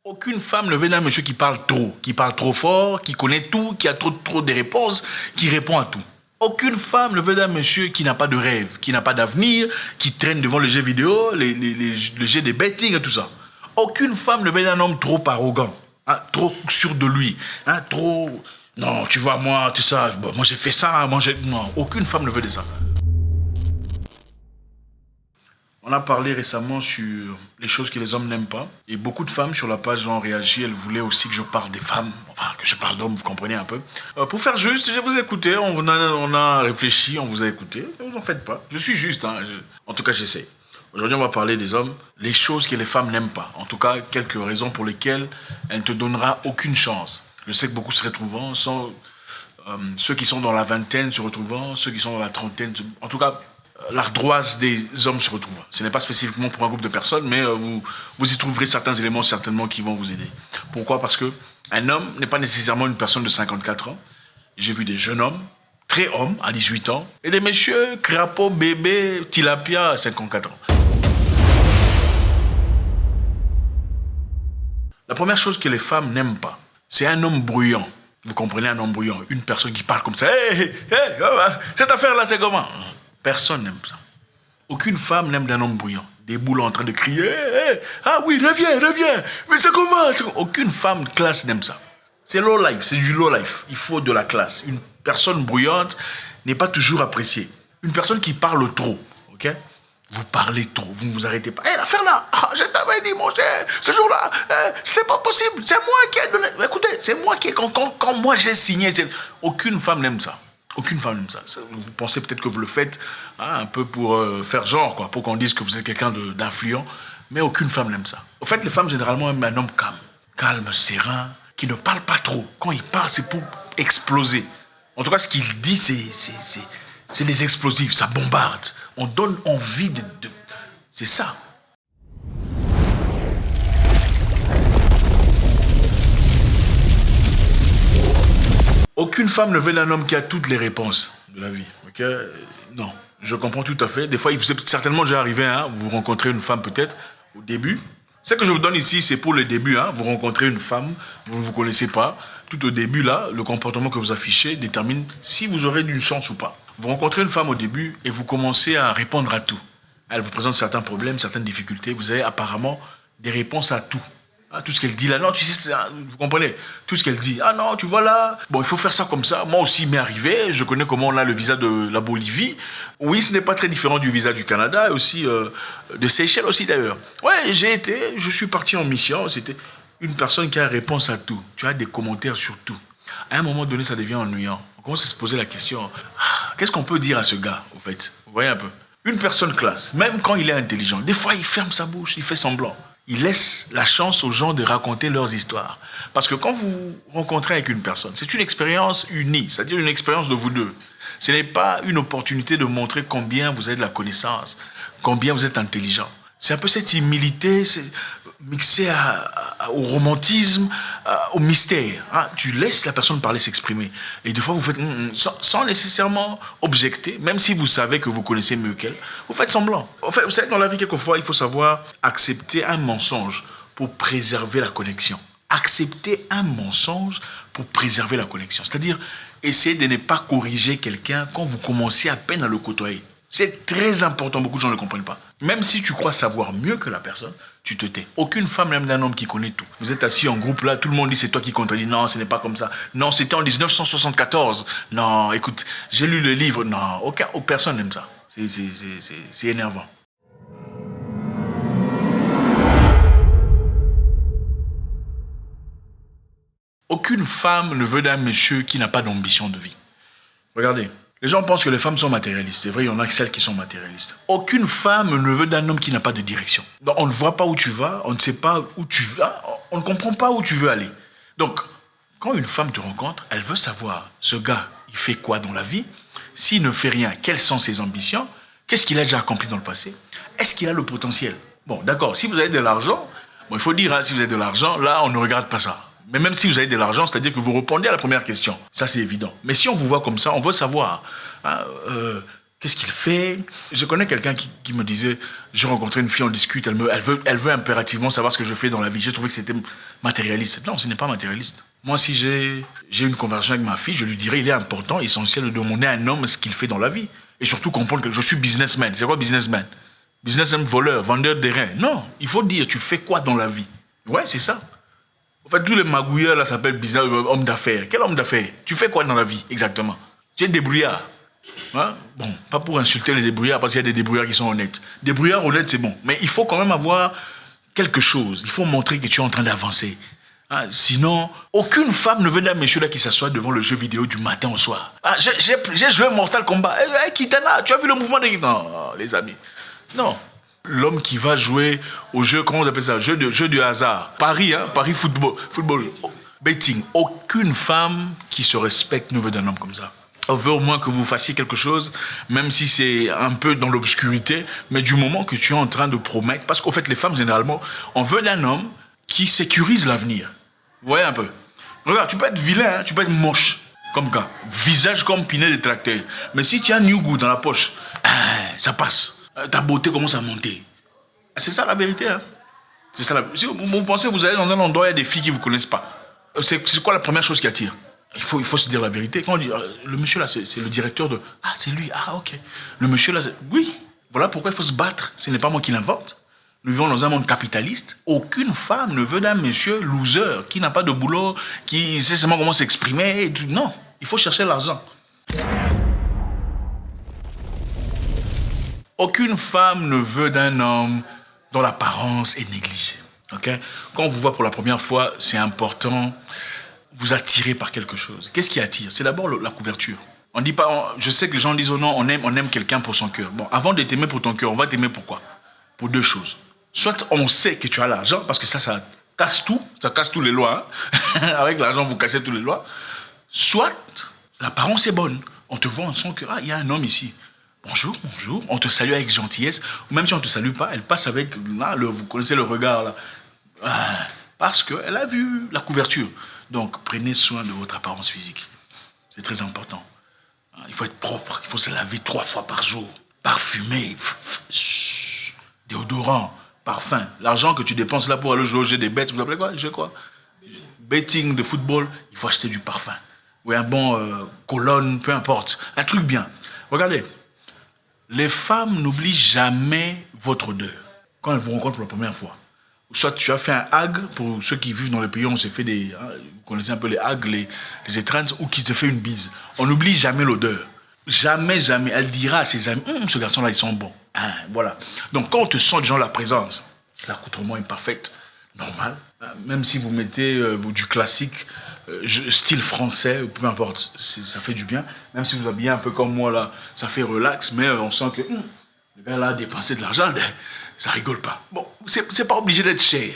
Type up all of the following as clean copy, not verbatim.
Aucune femme ne veut d'un monsieur qui parle trop fort, qui connaît tout, qui a trop de réponses, qui répond à tout. Aucune femme ne veut d'un monsieur qui n'a pas de rêve, qui n'a pas d'avenir, qui traîne devant les jeux vidéo, les jeux de betting et tout ça. Aucune femme ne veut d'un homme trop arrogant, hein, trop sûr de lui, hein, trop... Non, tu vois, moi, tout ça, bon, moi j'ai fait ça, Non, aucune femme ne veut de ça. On a parlé récemment sur les choses que les hommes n'aiment pas. Et beaucoup de femmes sur la page ont réagi. Elles voulaient aussi que je parle des femmes. Enfin, que je parle d'hommes, vous comprenez un peu. Pour faire juste, je vous ai écouté. On a réfléchi, on vous a écouté. Ne vous en faites pas. Je suis juste. Hein, en tout cas, j'essaie. Aujourd'hui, on va parler des hommes. Les choses que les femmes n'aiment pas. En tout cas, quelques raisons pour lesquelles elles ne te donneront aucune chance. Je sais que beaucoup se retrouvent. Ceux qui sont dans la vingtaine se retrouvent. Ceux qui sont dans la trentaine. En tout cas... l'ardoise des hommes se retrouve. Ce n'est pas spécifiquement pour un groupe de personnes, mais vous y trouverez certains éléments certainement qui vont vous aider. Pourquoi? Parce qu'un homme n'est pas nécessairement une personne de 54 ans. J'ai vu des jeunes hommes, très hommes, à 18 ans, et des messieurs, crapauds, bébés, tilapia, à 54 ans. La première chose que les femmes n'aiment pas, c'est un homme bruyant. Vous comprenez, un homme bruyant, une personne qui parle comme ça. Hey, cette affaire-là, c'est comment? Personne n'aime ça. Aucune femme n'aime d'un homme bruyant. Des boules en train de crier. Hey, ah oui, reviens. Mais c'est comment? Aucune femme classe n'aime ça. C'est low life, c'est du low life. Il faut de la classe. Une personne bruyante n'est pas toujours appréciée. Une personne qui parle trop, ok? Vous parlez trop, vous ne vous arrêtez pas. Hé, l'affaire là, je t'avais dit, mon cher, ce jour-là, c'était pas possible. C'est moi qui ai donné. Écoutez, c'est moi qui ai. Quand moi j'ai signé, aucune femme n'aime ça. Aucune femme n'aime ça. Vous pensez peut-être que vous le faites un peu pour faire genre, quoi, pour qu'on dise que vous êtes quelqu'un d'influent, mais aucune femme n'aime ça. En fait, les femmes, généralement, aiment un homme calme, serein, qui ne parle pas trop. Quand il parle, c'est pour exploser. En tout cas, ce qu'il dit, c'est des explosifs, ça bombarde. On donne envie de... C'est ça. Aucune femme ne veut d'un homme qui a toutes les réponses de la vie. Ok? Non, je comprends tout à fait. Des fois, il vous est certainement déjà arrivé, hein, vous rencontrez une femme peut-être au début. Ce que je vous donne ici, c'est pour le début. Hein. Vous rencontrez une femme, vous ne vous connaissez pas. Tout au début, là, le comportement que vous affichez détermine si vous aurez une chance ou pas. Vous rencontrez une femme au début et vous commencez à répondre à tout. Elle vous présente certains problèmes, certaines difficultés. Vous avez apparemment des réponses à tout. Ah, tout ce qu'elle dit là, non, tu sais, vous comprenez? Tout ce qu'elle dit, ah non, tu vois là, bon, il faut faire ça comme ça. Moi aussi, il m'est arrivé, je connais comment on a le visa de la Bolivie. Oui, ce n'est pas très différent du visa du Canada, et aussi de Seychelles aussi d'ailleurs. Ouais, je suis parti en mission, c'était une personne qui a réponse à tout. Tu as des commentaires sur tout. À un moment donné, ça devient ennuyant. On commence à se poser la question, qu'est-ce qu'on peut dire à ce gars, au fait? Vous voyez un peu? Une personne classe, même quand il est intelligent, des fois il ferme sa bouche, il fait semblant. Il laisse la chance aux gens de raconter leurs histoires. Parce que quand vous vous rencontrez avec une personne, c'est une expérience unie, c'est-à-dire une expérience de vous deux. Ce n'est pas une opportunité de montrer combien vous avez de la connaissance, combien vous êtes intelligent. C'est un peu cette humilité mixée au romantisme, au mystère. Hein. Tu laisses la personne parler, s'exprimer. Et des fois, vous faites sans nécessairement objecter, même si vous savez que vous connaissez mieux qu'elle, vous faites semblant. En fait, vous savez, dans la vie, quelquefois, il faut savoir accepter un mensonge pour préserver la connexion. Accepter un mensonge pour préserver la connexion. C'est-à-dire, essayer de ne pas corriger quelqu'un quand vous commencez à peine à le côtoyer. C'est très important, beaucoup de gens ne le comprennent pas. Même si tu crois savoir mieux que la personne, tu te tais. Aucune femme n'aime d'un homme qui connaît tout. Vous êtes assis en groupe là, tout le monde dit c'est toi qui contredis. Non, ce n'est pas comme ça. Non, c'était en 1974. Non, écoute, j'ai lu le livre. Non, personne n'aime ça. C'est énervant. Aucune femme ne veut d'un monsieur qui n'a pas d'ambition de vie. Regardez. Les gens pensent que les femmes sont matérialistes. C'est vrai, il y en a celles qui sont matérialistes. Aucune femme ne veut d'un homme qui n'a pas de direction. Donc, on ne voit pas où tu vas, on ne sait pas où tu vas, on ne comprend pas où tu veux aller. Donc, quand une femme te rencontre, elle veut savoir, ce gars, il fait quoi dans la vie? S'il ne fait rien, quelles sont ses ambitions? Qu'est-ce qu'il a déjà accompli dans le passé? Est-ce qu'il a le potentiel? Bon, d'accord, si vous avez de l'argent, bon, il faut dire, hein, si vous avez de l'argent, là, on ne regarde pas ça. Mais même si vous avez de l'argent, c'est-à-dire que vous répondez à la première question. Ça, c'est évident. Mais si on vous voit comme ça, on veut savoir, hein, Qu'est-ce qu'il fait? Je connais quelqu'un qui me disait, j'ai rencontré une fille, on discute, elle veut impérativement savoir ce que je fais dans la vie. J'ai trouvé que c'était matérialiste. Non, ce n'est pas matérialiste. Moi, si j'ai une conversation avec ma fille, je lui dirais, il est important, essentiel de demander à un homme ce qu'il fait dans la vie. Et surtout comprendre que je suis businessman. C'est quoi businessman? Businessman, voleur, vendeur d'airain. Non, il faut dire, tu fais quoi dans la vie? Ouais, c'est ça. En fait, tous les magouilleurs là s'appellent business, homme d'affaires. Quel homme d'affaires? Tu fais quoi dans la vie, exactement? Tu es débrouillard. Hein? Bon, pas pour insulter les débrouillards, parce qu'il y a des débrouillards qui sont honnêtes. Débrouillard honnête, c'est bon. Mais il faut quand même avoir quelque chose. Il faut montrer que tu es en train d'avancer. Hein? Sinon, aucune femme ne veut d'un monsieur là qui s'assoit devant le jeu vidéo du matin au soir. Ah, j'ai joué Mortal Kombat. Kitana, tu as vu le mouvement de Kitana? Non, les amis. Non. L'homme qui va jouer au jeu, comment on appelle ça? Jeu de hasard. Paris, hein? Paris football. Betting. Aucune femme qui se respecte ne veut d'un homme comme ça. On veut au moins que vous fassiez quelque chose, même si c'est un peu dans l'obscurité, mais du moment que tu es en train de promettre, parce qu'en fait, les femmes, généralement, on veut d'un homme qui sécurise l'avenir. Vous voyez un peu? Regarde, tu peux être vilain, hein, tu peux être moche, comme gars, visage comme pinet de tracteur. Mais si tu as New Good dans la poche, ça passe. Ta beauté commence à monter. C'est ça la vérité. Hein? C'est ça si vous pensez que vous allez dans un endroit, il y a des filles qui ne vous connaissent pas. C'est quoi la première chose qui attire? Il faut se dire la vérité. Quand on dit, le monsieur là, c'est le directeur de... Ah, c'est lui. Ah, ok. Le monsieur là, oui. Voilà pourquoi il faut se battre. Ce n'est pas moi qui l'invente. Nous vivons dans un monde capitaliste. Aucune femme ne veut d'un monsieur loser, qui n'a pas de boulot, qui sait seulement comment s'exprimer. Non, il faut chercher l'argent. Aucune femme ne veut d'un homme dont l'apparence est négligée. Okay? Quand on vous voit pour la première fois, c'est important... vous attirez par quelque chose. Qu'est-ce qui attire? C'est d'abord la couverture. On dit pas, je sais que les gens disent oh non, on aime quelqu'un pour son cœur. Bon, avant de t'aimer pour ton cœur, on va t'aimer pour quoi? Pour deux choses. Soit on sait que tu as l'argent, parce que ça casse tout, ça casse tous les lois. Hein? Avec l'argent, vous cassez tous les lois. Soit l'apparence est bonne. On te voit, on sent que il y a un homme ici. Bonjour. On te salue avec gentillesse. Ou même si on ne te salue pas, elle passe avec, vous connaissez le regard là. Parce qu'elle a vu la couverture. Donc, prenez soin de votre apparence physique. C'est très important. Il faut être propre. Il faut se laver 3 fois par jour. Parfumé. Déodorant. Parfum. L'argent que tu dépenses là pour aller jouer des bêtes, vous appelez quoi? Betting de football, il faut acheter du parfum. Ou un bon cologne, peu importe. Un truc bien. Regardez. Les femmes n'oublient jamais votre odeur. Quand elles vous rencontrent pour la première fois. Soit tu as fait un hag, pour ceux qui vivent dans les pays où on s'est fait des... vous connaissez un peu les hags, les étreintes, ou qui te fait une bise. On n'oublie jamais l'odeur. Jamais. Elle dira à ses amis, ce garçon-là, ils sont bons. Voilà. Donc quand on te sent déjà la présence, l'accoutrement est parfait, normal. Même si vous mettez du classique, style français, peu importe, ça fait du bien. Même si vous habillez un peu comme moi, là, ça fait relax, mais on sent que le gars là a dépensé de l'argent. Ça rigole pas. Bon, c'est pas obligé d'être cher.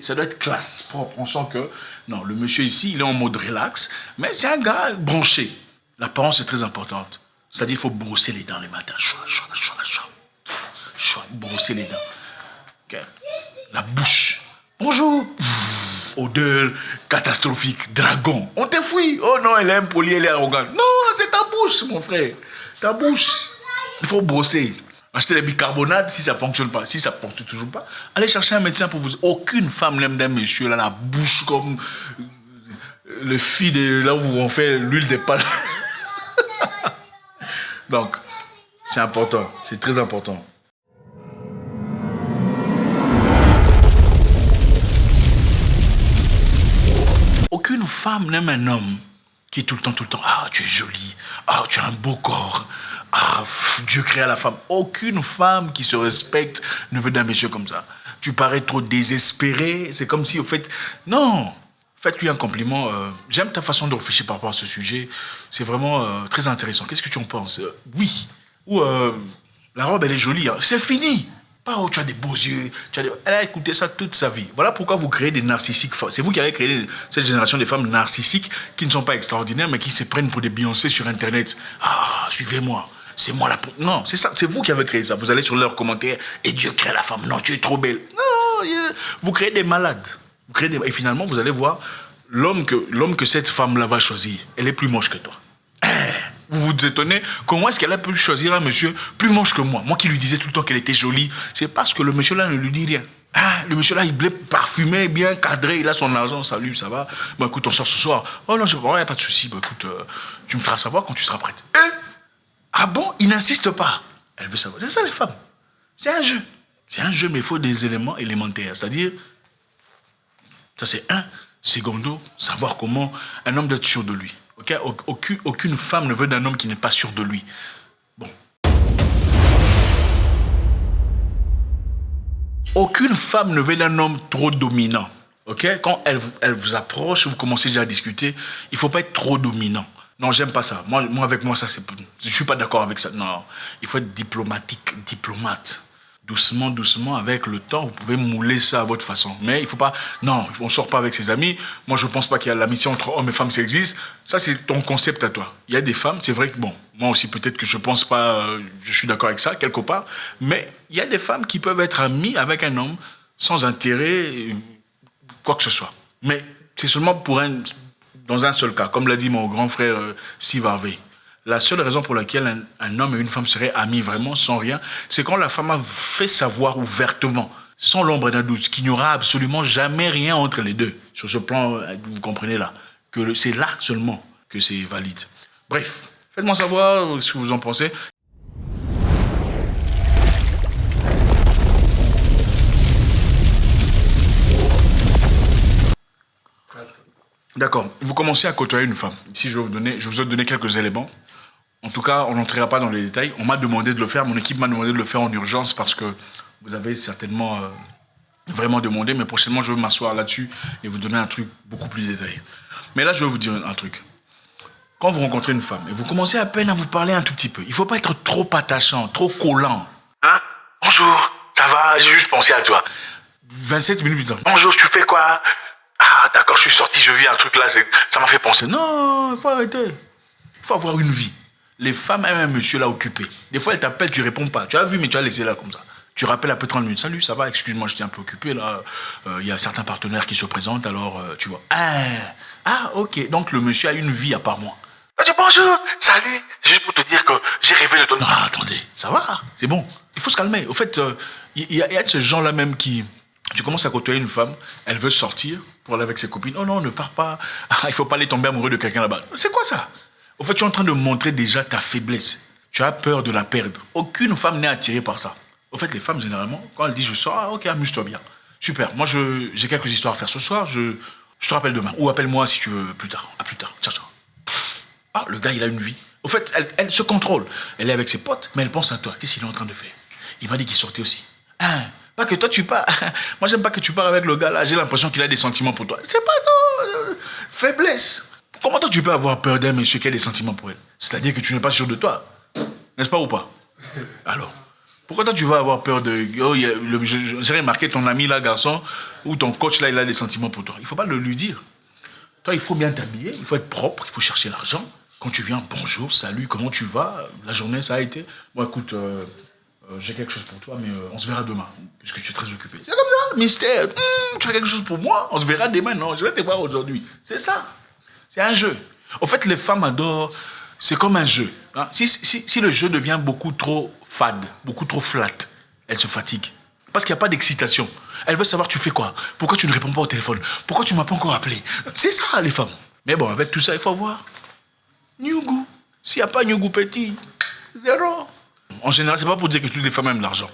Ça doit être classe, propre. On sent que, non, le monsieur ici, il est en mode relax, mais c'est un gars branché. L'apparence est très importante. C'est-à-dire qu'il faut brosser les dents les matins. Brosser les dents. Okay. La bouche. Bonjour. Odeur catastrophique. Dragon. On te fouille. Oh non, elle est impolie, elle est arrogante. Non, c'est ta bouche, mon frère. Ta bouche. Il faut brosser. Acheter des bicarbonates si ça ne fonctionne pas. Si ça ne fonctionne toujours pas, allez chercher un médecin pour vous... Aucune femme n'aime d'un monsieur, là, la bouche comme le fil de là où on fait l'huile de palme. Donc, c'est important. C'est très important. Aucune femme n'aime un homme qui est tout le temps, tu es jolie, tu as un beau corps, Dieu créa la femme. Aucune femme qui se respecte ne veut d'un monsieur comme ça. Tu parais trop désespéré, c'est comme si, au fait, non, faites-lui un compliment. J'aime ta façon de réfléchir par rapport à ce sujet, c'est vraiment très intéressant. Qu'est-ce que tu en penses? Oui. Ou la robe, elle est jolie, hein. C'est fini. Pas tu as des beaux yeux, elle a écouté ça toute sa vie. Voilà pourquoi vous créez des narcissiques. C'est vous qui avez créé cette génération de femmes narcissiques qui ne sont pas extraordinaires, mais qui se prennent pour des Beyoncé sur Internet. Suivez-moi, c'est moi la... Non, c'est ça, c'est vous qui avez créé ça. Vous allez sur leurs commentaires, et Dieu crée la femme. Non, tu es trop belle. Non, vous créez des malades. Et finalement, vous allez voir l'homme que cette femme-là va choisir. Elle est plus moche que toi. Vous vous étonnez, comment est-ce qu'elle a pu choisir un monsieur plus moche que moi? Moi qui lui disais tout le temps qu'elle était jolie. C'est parce que le monsieur là ne lui dit rien. Ah, le monsieur là, il est parfumé, bien cadré, il a son argent, salut, ça va? Bon, écoute, on sort ce soir. Oh non, il n'y a pas de souci. Bon, écoute, tu me feras savoir quand tu seras prête. Ah bon? Il n'insiste pas. Elle veut savoir. C'est ça les femmes. C'est un jeu. C'est un jeu, mais il faut des éléments élémentaires. C'est-à-dire, ça c'est un. Secondo, savoir comment un homme doit être sûr de lui. Okay? Aucune femme ne veut d'un homme qui n'est pas sûr de lui. Bon. Aucune femme ne veut d'un homme trop dominant. Okay? Quand elle vous approche, vous commencez déjà à discuter, il ne faut pas être trop dominant. Non, j'aime pas ça. Moi, avec moi, ça, c'est... Je ne suis pas d'accord avec ça. Non, il faut être diplomatique, diplomate. Doucement, doucement, avec le temps, vous pouvez mouler ça à votre façon. Mais il faut pas... Non, on ne sort pas avec ses amis. Moi, je ne pense pas qu'il y a l'amitié entre hommes et femmes, ça existe. Ça, c'est ton concept à toi. Il y a des femmes, c'est vrai que, bon, moi aussi, peut-être que je ne pense pas... je suis d'accord avec ça, quelque part. Mais il y a des femmes qui peuvent être amies avec un homme sans intérêt, quoi que ce soit. Mais c'est seulement dans un seul cas. Comme l'a dit mon grand frère Steve Harvey. La seule raison pour laquelle un homme et une femme seraient amis vraiment, sans rien, c'est quand la femme a fait savoir ouvertement, sans l'ombre d'un doute, qu'il n'y aura absolument jamais rien entre les deux. Sur ce plan, vous comprenez là, que c'est là seulement que c'est valide. Bref, faites-moi savoir ce que vous en pensez. D'accord, vous commencez à côtoyer une femme. Ici, je vous ai donné quelques éléments. En tout cas, on n'entrera pas dans les détails. On m'a demandé de le faire, mon équipe m'a demandé de le faire en urgence parce que vous avez certainement vraiment demandé, mais prochainement, je vais m'asseoir là-dessus et vous donner un truc beaucoup plus détaillé. Mais là, je vais vous dire un truc. Quand vous rencontrez une femme et vous commencez à peine à vous parler un tout petit peu, il ne faut pas être trop attachant, trop collant. Hein? Bonjour, ça va? J'ai juste pensé à toi. 27 minutes plus tard. Bonjour, tu fais quoi? Ah, d'accord, je suis sorti, je vis un truc là, ça m'a fait penser. Non, il faut arrêter. Il faut avoir une vie. Les femmes aiment un monsieur là occupé. Des fois, elles t'appellent, tu réponds pas. Tu as vu, mais tu as laissé là comme ça. Tu rappelles après 30 minutes. Salut, ça va? Excuse-moi, j'étais un peu occupé là. Il y a certains partenaires qui se présentent, alors tu vois. Ah, ok. Donc le monsieur a une vie à part moi. Bonjour, salut. C'est juste pour te dire que j'ai rêvé de ton... Non, attendez, ça va, c'est bon. Il faut se calmer. Au fait, il y a ce genre-là même qui... Tu commences à côtoyer une femme, elle veut sortir pour aller avec ses copines. Oh non, ne pars pas. Il ne faut pas aller tomber amoureux de quelqu'un là-bas. C'est quoi ça? Au fait, tu es en train de montrer déjà ta faiblesse. Tu as peur de la perdre. Aucune femme n'est attirée par ça. Au fait, les femmes, généralement, quand elles disent je sors, ah ok, amuse-toi bien. Super, moi j'ai quelques histoires à faire ce soir, je te rappelle demain. Ou appelle-moi si tu veux plus tard. À plus tard. Ciao, ciao. Ah, le gars, il a une vie. Au fait, elle se contrôle. Elle est avec ses potes, mais elle pense à toi. Qu'est-ce qu'il est en train de faire? Il m'a dit qu'il sortait aussi. Pas que toi tu pars. Moi, j'aime pas que tu pars avec le gars là. J'ai l'impression qu'il a des sentiments pour toi. C'est pas ton faiblesse. Comment toi tu peux avoir peur d'un monsieur qui a des sentiments pour elle? C'est-à-dire que tu n'es pas sûr de toi. N'est-ce pas ou pas? Alors, pourquoi toi tu vas avoir peur de... Oh, j'ai remarqué ton ami là, garçon, ou ton coach là, il a des sentiments pour toi. Il ne faut pas le lui dire. Toi, il faut bien t'habiller, il faut être propre, il faut chercher l'argent. Quand tu viens, bonjour, salut, comment tu vas? La journée, ça a été? Bon, écoute, j'ai quelque chose pour toi, mais on se verra demain, puisque tu es très occupé. C'est comme ça, mystère. Tu as quelque chose pour moi? On se verra demain, non, je vais te voir aujourd'hui. C'est ça. C'est un jeu. En fait, les femmes adorent... C'est comme un jeu. Hein? Si le jeu devient beaucoup trop fade, beaucoup trop flat, elle se fatigue. Parce qu'il n'y a pas d'excitation. Elle veut savoir tu fais quoi? Pourquoi tu ne réponds pas au téléphone? Pourquoi tu ne m'as pas encore appelé? C'est ça, les femmes. Mais bon, avec tout ça, il faut avoir Nyugu. S'il n'y a pas Nyugu petit, zéro. En général, ce n'est pas pour dire que toutes les femmes aiment l'argent.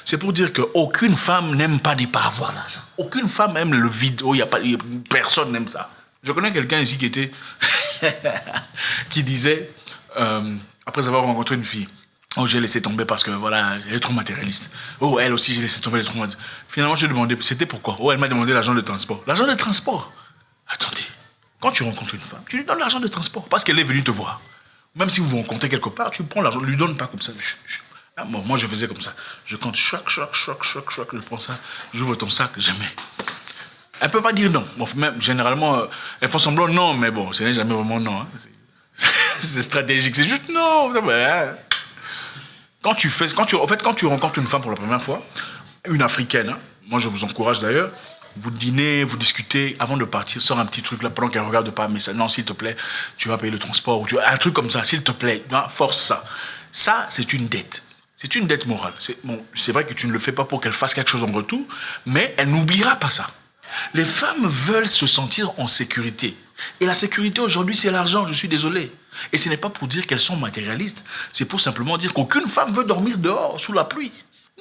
C'est pour dire qu'aucune femme n'aime pas ne pas avoir l'argent. Aucune femme aime le vide. Oh, personne n'aime ça. Je connais quelqu'un ici qui était... qui disait, après avoir rencontré une fille, oh, j'ai laissé tomber parce que, voilà, elle est trop matérialiste. Oh, elle aussi, j'ai laissé tomber, elle est trop matérialiste. Finalement, je lui ai demandé, c'était pourquoi? Oh, elle m'a demandé l'argent de transport. L'argent de transport? Attendez, quand tu rencontres une femme, tu lui donnes l'argent de transport parce qu'elle est venue te voir. Même si vous vous rencontrez quelque part, tu prends l'argent, ne lui donne pas comme ça. Bon, moi, je faisais comme ça. Je compte, choc, je prends ça, j'ouvre ton sac, jamais. Elle ne peut pas dire non. Bon, même, généralement, elles font semblant non, mais bon, ce n'est jamais vraiment non. Hein. C'est stratégique, c'est juste non. Quand tu rencontres une femme pour la première fois, une africaine, hein, moi je vous encourage d'ailleurs, Vous dînez, vous discutez, avant de partir, sort un petit truc là, pendant qu'elle ne regarde pas, mais ça, non, s'il te plaît, tu vas payer le transport, ou un truc comme ça, s'il te plaît, non, force ça. Ça, c'est une dette. C'est une dette morale. C'est vrai que tu ne le fais pas pour qu'elle fasse quelque chose en retour, mais elle n'oubliera pas ça. Les femmes veulent se sentir en sécurité. Et la sécurité aujourd'hui, c'est l'argent, je suis désolé. Et ce n'est pas pour dire qu'elles sont matérialistes, c'est pour simplement dire qu'aucune femme veut dormir dehors, sous la pluie.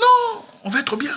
Non, on veut être bien.